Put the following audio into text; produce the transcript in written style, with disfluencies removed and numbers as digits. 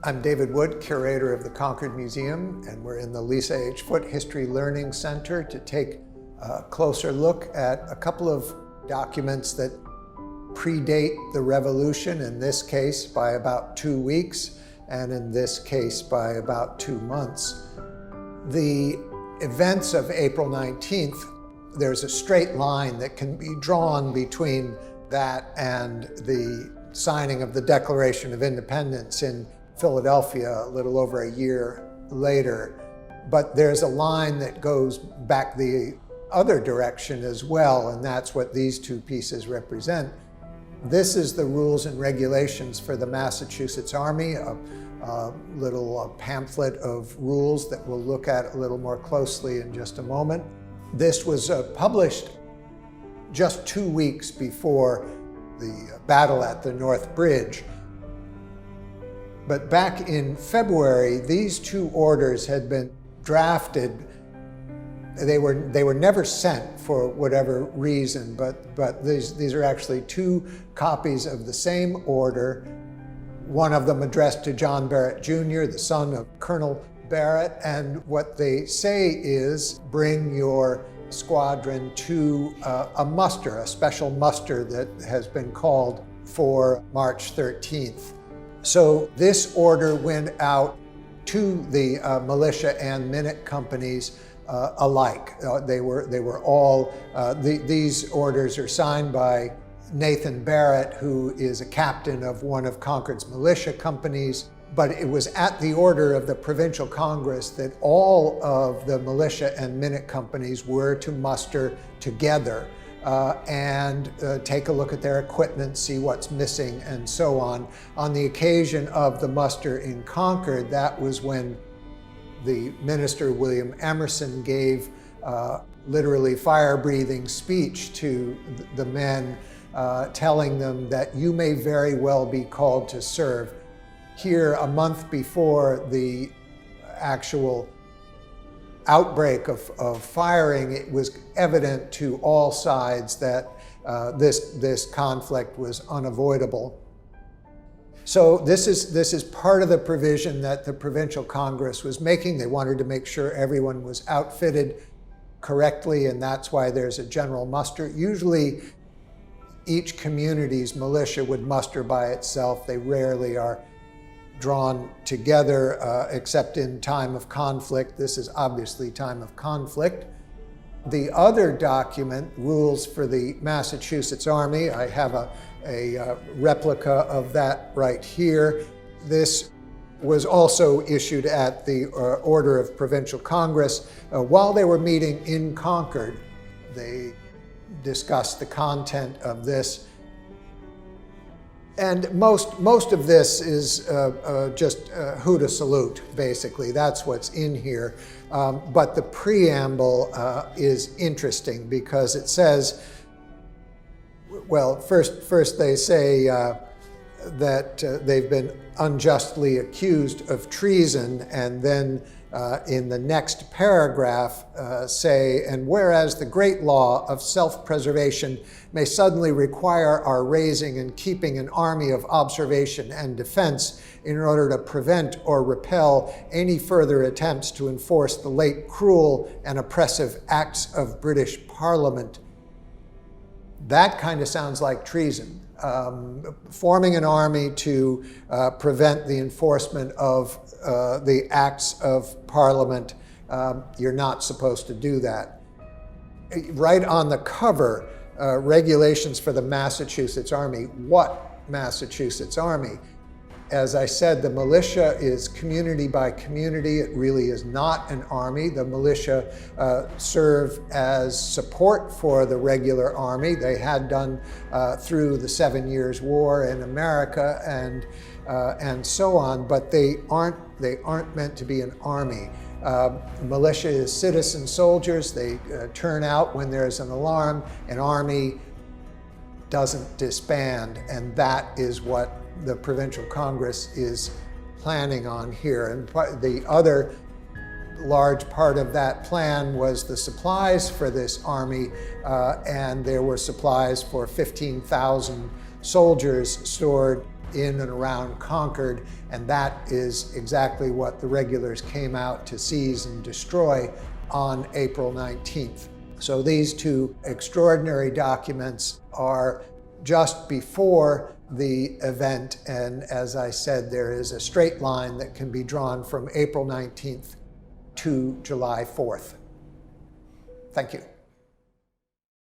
I'm David Wood, Curator of the Concord Museum, and we're in the Lisa H. Foote History Learning Center to take a closer look at a couple of documents that predate the Revolution, in this case by about 2 weeks, and in this case by about 2 months. The events of April 19th, there's a straight line that can be drawn between that and the signing of the Declaration of Independence in Philadelphia a little over a year later. But there's a line that goes back the other direction as well, and that's what these two pieces represent. This is the rules and regulations for the Massachusetts Army, a little pamphlet of rules that we'll look at a little more closely in just a moment. This was published just 2 weeks before the battle at the North Bridge. But back in February, these two orders had been drafted. They were never sent for whatever reason, but these are actually two copies of the same order, one of them addressed to John Barrett Jr., the son of Colonel Barrett, and what they say is bring your squadron to a muster, a special muster that has been called for March 13th. So this order went out to the militia and minute companies alike. They were all, these orders are signed by Nathan Barrett, who is a captain of one of Concord's militia companies. But it was at the order of the Provincial Congress that all of the militia and minute companies were to muster together and take a look at their equipment, see what's missing, and so on. On the occasion of the muster in Concord, that was when the minister, William Emerson, gave literally fire-breathing speech to the men, telling them that you may very well be called to serve. Here, a month before the actual outbreak of firing, it was evident to all sides that this conflict was unavoidable. So this is part of the provision that the Provincial Congress was making. They wanted to make sure everyone was outfitted correctly, and that's why there's a general muster. Usually, each community's militia would muster by itself. They rarely are drawn together, except in time of conflict. This is obviously time of conflict. The other document, Rules for the Massachusetts Army, I have a replica of that right here. This was also issued at the order of Provincial Congress. While they were meeting in Concord, they discussed the content of this. And most of this is just who to salute, basically. That's what's in here. But the preamble is interesting because it says, well, first they say that they've been unjustly accused of treason, and then in the next paragraph say, and whereas the great law of self-preservation may suddenly require our raising and keeping an army of observation and defense in order to prevent or repel any further attempts to enforce the late cruel and oppressive acts of British Parliament. That kind of sounds like treason. Forming an army to prevent the enforcement of the acts of Parliament, you're not supposed to do that. Right on the cover, regulations for the Massachusetts Army. What Massachusetts Army? As I said, the militia is community by community. It really is not an army. The militia serve as support for the regular army. They had done through the 7 Years' War in America and so on, but they aren't meant to be an army. Militia is citizen soldiers. They turn out when there's an alarm. An army doesn't disband, and that is what the Provincial Congress is planning on here. And the other large part of that plan was the supplies for this army, and there were supplies for 15,000 soldiers stored in and around Concord, and that is exactly what the regulars came out to seize and destroy on April 19th. So these two extraordinary documents are just before the event, and as I said, there is a straight line that can be drawn from April 19th to July 4th. Thank you.